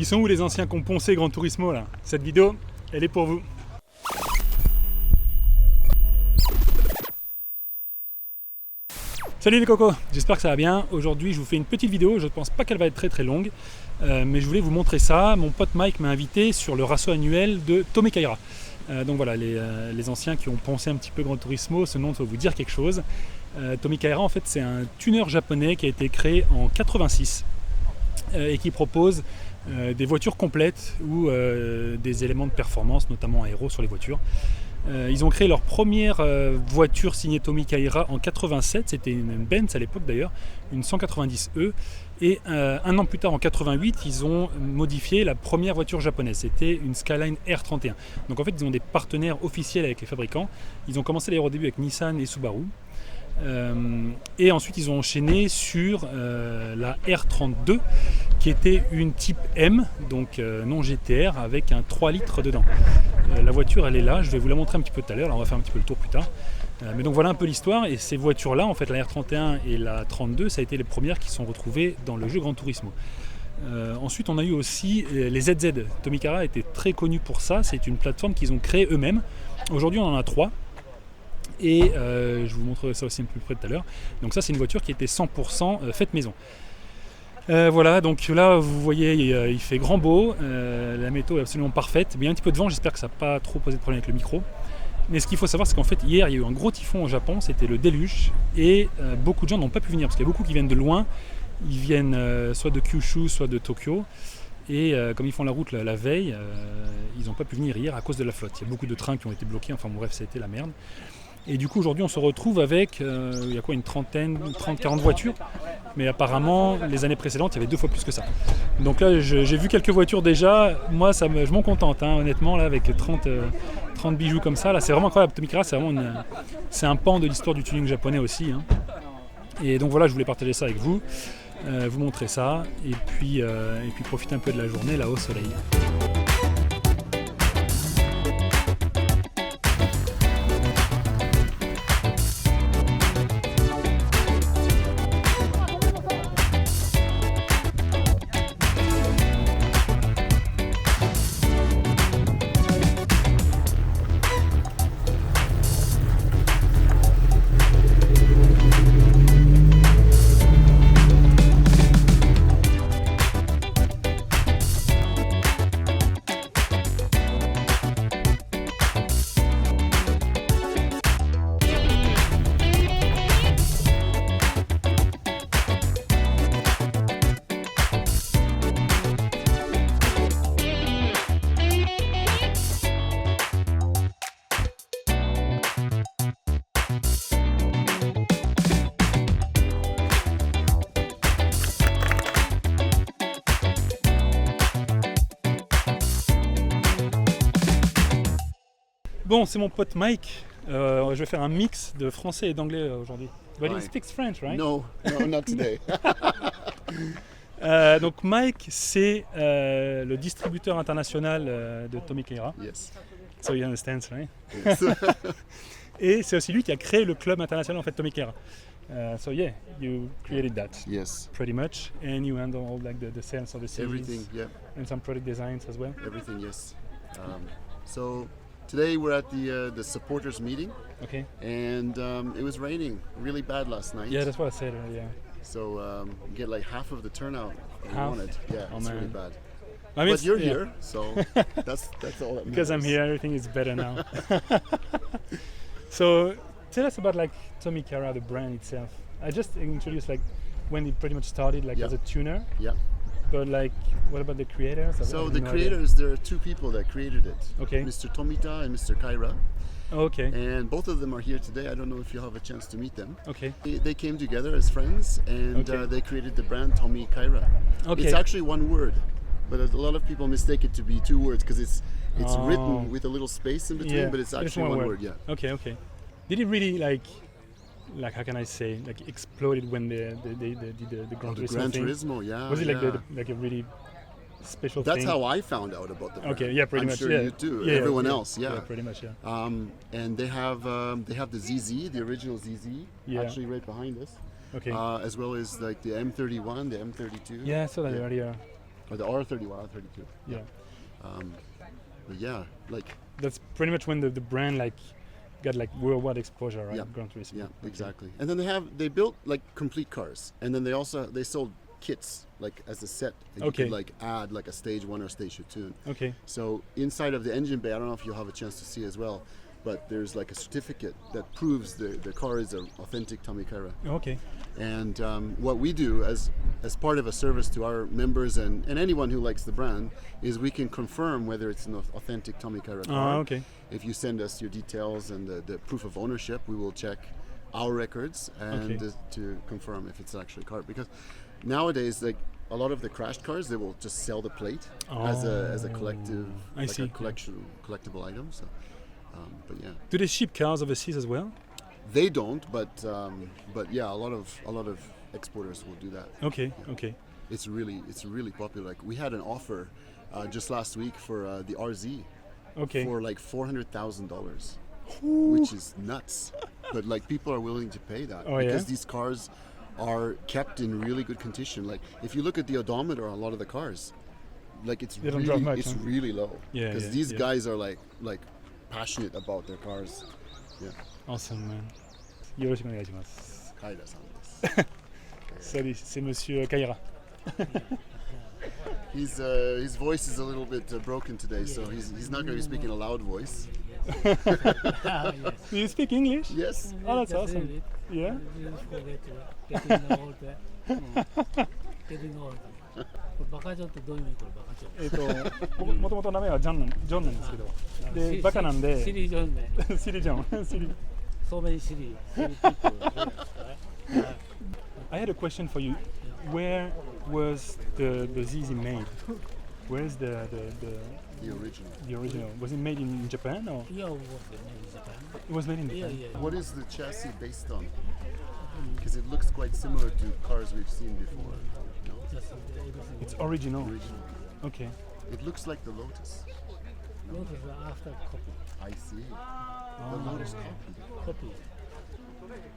Ils sont où les anciens qui ont poncé Gran Turismo là? Cette vidéo, elle est pour vous. Salut les cocos, j'espère que ça va bien. Aujourd'hui je vous fais une petite vidéo, je ne pense pas qu'elle va être très longue, mais je voulais vous montrer ça. Mon pote Mike m'a invité sur le rasso annuel de Tomicaira. Donc voilà, les anciens qui ont poncé un petit peu Gran Turismo, ce nom doit vous dire quelque chose. Tomicaira en fait c'est un tuner japonais qui a été créé en 86 et qui propose des voitures complètes ou des éléments de performance, notamment aéro sur les voitures. Ils ont créé leur première voiture signée Tomicaira en 87, c'était une Benz à l'époque d'ailleurs, une 190E, et un an plus tard en 88 ils ont modifié la première voiture japonaise, c'était une Skyline R31. Donc en fait ils ont des partenaires officiels avec les fabricants, ils ont commencé d'ailleurs au début avec Nissan et Subaru. Et ensuite ils ont enchaîné sur la R32 qui était une type M, donc non GTR, avec un 3 litres dedans. La voiture elle est là, je vais vous la montrer un petit peu tout à l'heure, on va faire un petit peu le tour plus tard. Mais donc voilà un peu l'histoire, et ces voitures là, en fait la R31 et la 32, ça a été les premières qui sont retrouvées dans le jeu Gran Turismo. Ensuite on a eu aussi les ZZ. Tomicaira était très connu pour ça, c'est une plateforme qu'ils ont créée eux-mêmes. Aujourd'hui on en a 3. Et je vous montrerai ça aussi un peu plus près tout à l'heure. Donc ça c'est une voiture qui était 100% faite maison. Voilà, donc là vous voyez il fait grand beau, la météo est absolument parfaite, mais il y a un petit peu de vent, j'espère que ça n'a pas trop posé de problème avec le micro. Mais ce qu'il faut savoir c'est qu'en fait hier il y a eu un gros typhon au Japon, c'était le déluge, et beaucoup de gens n'ont pas pu venir, parce qu'il y a beaucoup qui viennent de loin, ils viennent soit de Kyushu, soit de Tokyo. Et comme ils font la route la veille, ils n'ont pas pu venir hier à cause de la flotte. Il y a beaucoup de trains qui ont été bloqués, enfin bon, bref, ça a été la merde. Et du coup aujourd'hui on se retrouve avec, il y a quoi, une 30-40 voitures, mais apparemment les années précédentes il y avait 2 fois plus que ça. Donc là j'ai vu quelques voitures déjà, moi je m'en contente honnêtement là, avec 30 bijoux comme ça, là c'est vraiment incroyable. Tomicaira c'est un pan de l'histoire du tuning japonais aussi. Et donc voilà, je voulais partager ça avec vous, vous montrer ça, et puis profiter un peu de la journée là au soleil. Bon, c'est mon pote Mike. Je vais faire un mix de français et d'anglais aujourd'hui. But he speaks French, right? No, not today. Donc Mike, c'est le distributeur international de Tomicaira. Yes. So he understands, right? Yes. Et c'est aussi lui qui a créé le club international en fait Tomicaira. So yeah, you created that. Yes. Pretty much, and you handle all like the sales of the series. Everything, yeah. And some product designs as well. Everything, yes. So today we're at the supporters meeting. Okay. And it was raining really bad last night. Yeah, that's what I said. Yeah. So we get like half of the turnout we Half? wanted. Yeah, Oh, it's man. really bad. I mean, But you're yeah. here, so that's all that matters. Because I'm here, everything is better now. So tell us about like Tomicaira, the brand itself. I just introduced like when it pretty much started like Yeah. as a tuner, Yeah. but like what about the creators? I So have the no idea. creators, there are 2 people that created it. Okay. Mr. Tomita and Mr. Kaira. Okay. And both of them are here today. I don't know if you'll have a chance to meet them. Okay. They came together as friends, and Okay. they created the brand Tommy Kaira. Okay. It's actually one word, but a lot of people mistake it to be 2 words because it's Oh. written with a little space in between, Yeah, but it's just actually one one word. word. Yeah. Okay. Did it really like how can I say, like exploded when they did the Gran The Turismo Gran thing? Turismo, yeah. Was it like yeah. like a really special That's thing? how I found out about the brand. Okay, yeah, pretty I'm much. sure yeah. you too. Yeah, Everyone yeah, else, yeah. pretty much, yeah. And they have the ZZ, the original ZZ, Yeah. actually right behind us, Okay. as well as like the M31, the M32. Yeah, I saw that yeah. earlier. or the R31, R32. Yeah. But yeah, like That's pretty much when the brand like got like worldwide exposure, right? Yeah. Gran Turismo. yeah, exactly. And then they built like complete cars, and then they sold kits like as a set. And Okay. You could like add like a stage 1 or stage 2 tune. Okay. So inside of the engine bay, I don't know if you'll have a chance to see as well, but there's like a certificate that proves the car is an authentic Tommy Kaira. Okay. And what we do as part of a service to our members and anyone who likes the brand is we can confirm whether it's an authentic Tommy Kaira car. Okay. If you send us your details and the proof of ownership, we will check our records and Okay. to confirm if it's actually a car. Because nowadays, like a lot of the crashed cars, they will just sell the plate as a collective, I like see. a collectible item. So, but yeah. Do they ship cars overseas as well? They don't, but yeah, a lot of exporters will do that. Okay. Okay. It's really popular. Like we had an offer just last week for the RZ Okay. for like $400,000, which is nuts. But like people are willing to pay that Oh, yeah? because these cars are kept in really good condition. Like if you look at the odometer on a lot of the cars, like it's They don't really drive much, it's huh? really low. Yeah, because yeah, these yeah. guys are like passionate about their cars. Yeah. Awesome, man. よろしくお願いします。 Kaira-sanです。 Salut, c'est Monsieur Kaira. His voice is a little bit broken today, so he's not going to be speaking a loud voice. Ah, yes. Do you speak English? Yes. Oh, that's Just awesome. read it. Yeah. You forget getting old. Getting old. バカジョンってどういう意味これバカジョン。もともと名前はジョンなんですけど、でバカなんでシリジョンね。シリジョン、シリ。So many Siri people. I had a question for you. Where was the ZZ made? Where's the The original. the original? Was it made in Japan or Yeah, was in Japan. it was made in Yeah, Japan? yeah. What is the chassis based on? Because it looks quite similar to cars we've seen before. No? Just everything. It's original. Original. Okay. It looks like the Lotus. Lotus after copy. I see. The Lotus copy. Copy.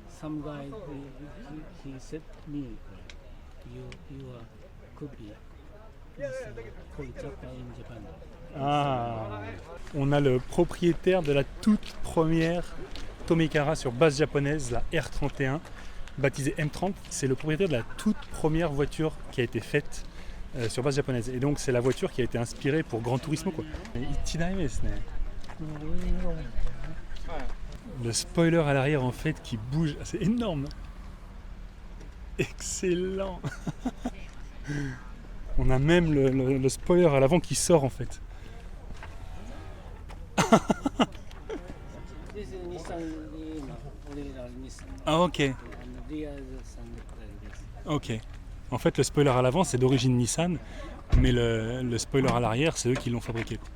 Some guy he said me, you are copy. Called Japan in Japan. Ah, on a le propriétaire de la toute première Tomicara sur base japonaise, la R31, baptisée M30. C'est le propriétaire de la toute première voiture qui a été faite sur base japonaise. Et donc c'est la voiture qui a été inspirée pour Gran Turismo, quoi. Ichidaime desu ne. Le spoiler à l'arrière en fait qui bouge, c'est énorme. Excellent. On a même le spoiler à l'avant qui sort en fait. This is Nissan, original Nissan. Ah ok, And rear is something like this. ok. En fait le spoiler à l'avant c'est d'origine Nissan, mais le spoiler à l'arrière c'est eux qui l'ont fabriqué, quoi.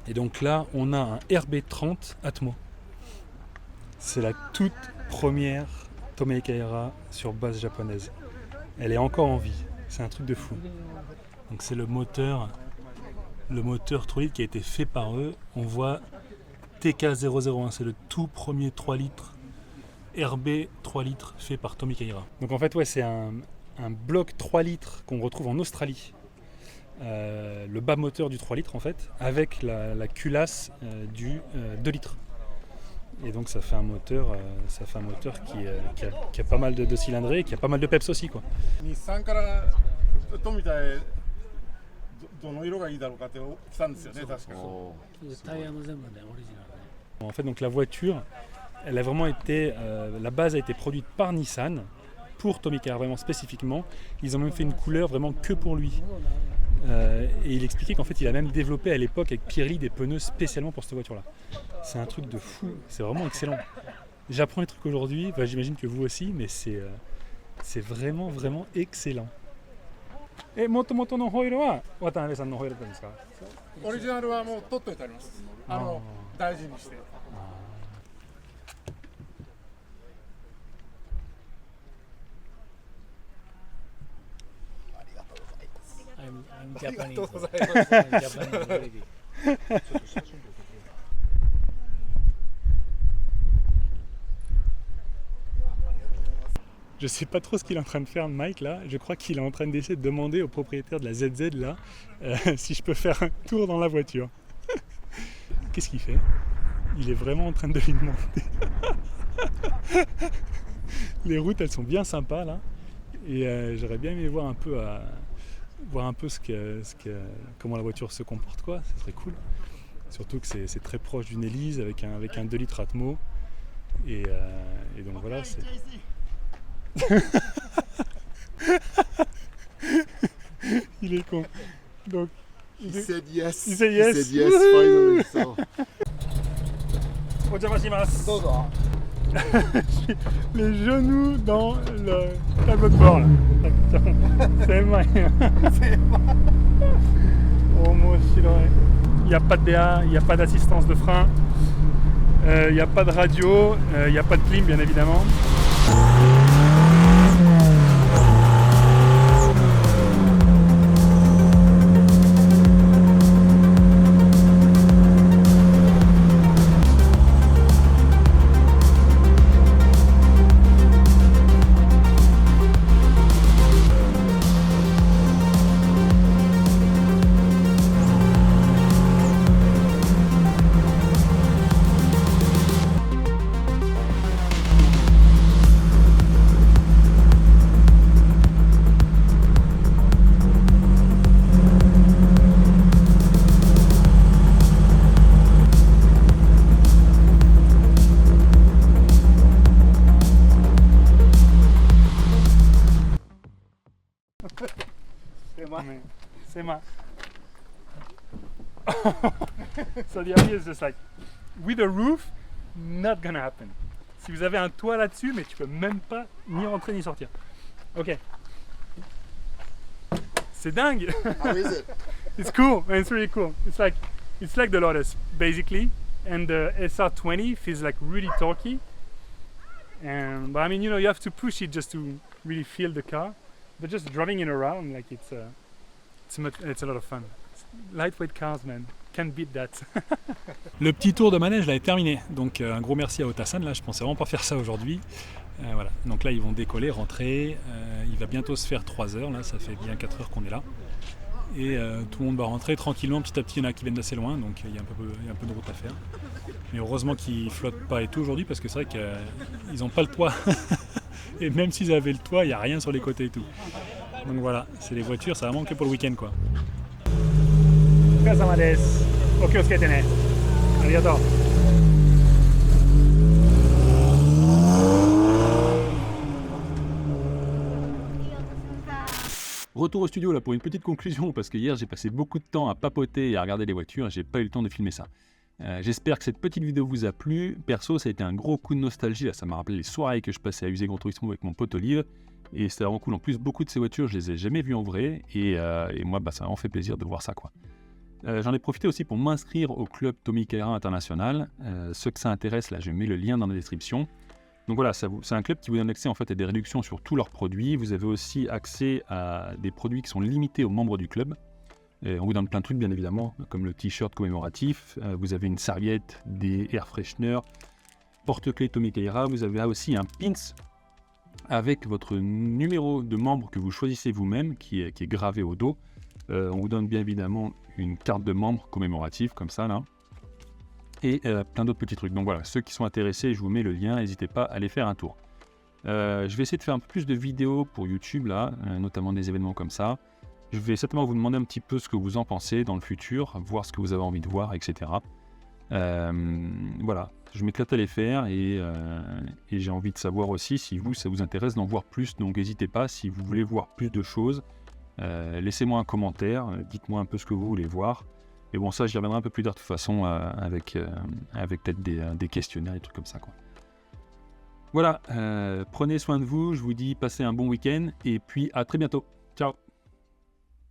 Et donc là on a un RB30 Atmo. C'est la toute première Tomei Kaira sur base japonaise. Elle est encore en vie, c'est un truc de fou. Donc c'est le moteur 3 litres qui a été fait par eux. On voit TK001, c'est le tout premier 3 litres RB 3 litres fait par Tomei Kaira. Donc en fait ouais c'est un bloc 3 litres qu'on retrouve en Australie. Le bas moteur du 3 litres en fait, avec la culasse du 2 litres. Et donc ça fait un moteur, qui a pas mal de cylindrées et qui a pas mal de peps aussi, quoi. 日産から富田へどの色がいいだろうかって来たんですよね、確か。 Oh. タイヤも全部ね、オリジナルね。 En fait donc la voiture, elle a vraiment été, la base a été produite par Nissan pour Tomei Kaira vraiment spécifiquement. Ils ont même fait une couleur vraiment que pour lui. Et il expliquait qu'en fait il a même développé à l'époque avec Pirelli des pneus spécialement pour cette voiture-là. C'est un truc de fou, c'est vraiment excellent. J'apprends les trucs aujourd'hui, enfin, j'imagine que vous aussi, mais c'est vraiment vraiment excellent. Et moto no hoil wa Watanabe-san no hoilだったんですか？オリジナルはもう取っといてあります。大事にして。 I'm Japanese. I'm Japanese already. Je sais pas trop ce qu'il est en train de faire, Mike, là. Je crois qu'il est en train d'essayer de demander au propriétaire de la ZZ, là, si je peux faire un tour dans la voiture. Qu'est-ce qu'il fait? Il est vraiment en train de lui demander. Les routes, elles sont bien sympas, là. Et j'aurais bien aimé voir un peu, comment la voiture se comporte, quoi. Ce serait cool. Surtout que c'est très proche d'une hélice avec un 2 litres Atmo. Et donc voilà, c'est... Il est con. Donc, He said yes. He said yes. He said yes, finally. So. Les genoux dans le tableau de bord là. C'est moi. Oh mon chirurgien. Il n'y a pas de DA, il n'y a pas d'assistance de frein, il n'y a pas de radio, il n'y a pas de clim bien évidemment. C'est ma. So the idea is just like, with a roof, not gonna happen. Si vous avez un toit là-dessus, mais tu peux même pas ni rentrer ni sortir. Ok. C'est dingue. How is it? It's cool. It's really cool. It's like the Lotus basically, and the SR20 feels like really torquey. And but I mean, you know, you have to push it just to really feel the car. But just driving it around, like it's a lot of fun. Lightweight cars, man, can't beat that. Le petit tour de manège là est terminé. Donc un gros merci à Otasan. Là, je pensais vraiment pas faire ça aujourd'hui. Voilà. Donc là, ils vont décoller, rentrer. Il va bientôt se faire 3 heures. Là, ça fait bien 4 heures qu'on est là. Et tout le monde va rentrer tranquillement, petit à petit. Il y en a qui viennent d'assez loin, donc il y a un peu de route à faire. Mais heureusement qu'ils flottent pas et tout aujourd'hui, parce que c'est vrai qu'ils n'ont pas le toit. Et même s'ils avaient le toit, il n'y a rien sur les côtés et tout. Donc voilà, c'est les voitures, ça va manquer pour le week-end quoi. Retour au studio là pour une petite conclusion, parce que hier j'ai passé beaucoup de temps à papoter et à regarder les voitures et j'ai pas eu le temps de filmer ça. J'espère que cette petite vidéo vous a plu. Perso, ça a été un gros coup de nostalgie, là, ça m'a rappelé les soirées que je passais à user Gran Turismo avec mon pote Olive. Et c'était vraiment cool. En plus, beaucoup de ces voitures, je les ai jamais vues en vrai. Et moi, ça m'a vraiment fait plaisir de voir ça, quoi. J'en ai profité aussi pour m'inscrire au club Tommy Kahera International. Ceux que ça intéresse, là, je mets le lien dans la description. Donc voilà, c'est un club qui vous donne accès en fait, à des réductions sur tous leurs produits. Vous avez aussi accès à des produits qui sont limités aux membres du club. Et on vous donne plein de trucs, bien évidemment, comme le t-shirt commémoratif. Vous avez une serviette, des air fresheners, porte-clés Tommy Kahera. Vous avez aussi un pins avec votre numéro de membre que vous choisissez vous-même, qui est gravé au dos. On vous donne bien évidemment une carte de membre commémorative, comme ça, là. Et plein d'autres petits trucs. Donc voilà, ceux qui sont intéressés, je vous mets le lien, n'hésitez pas à aller faire un tour. Je vais essayer de faire un peu plus de vidéos pour YouTube, là, notamment des événements comme ça. Je vais certainement vous demander un petit peu ce que vous en pensez dans le futur, voir ce que vous avez envie de voir, etc. Voilà, je m'éclate à les faire et j'ai envie de savoir aussi si vous, ça vous intéresse d'en voir plus. Donc n'hésitez pas, si vous voulez voir plus de choses, laissez-moi un commentaire, dites-moi un peu ce que vous voulez voir. Et bon, ça, j'y reviendrai un peu plus tard de toute façon avec peut-être des questionnaires, des trucs comme ça, quoi. Voilà, prenez soin de vous, je vous dis passez un bon week-end et puis à très bientôt.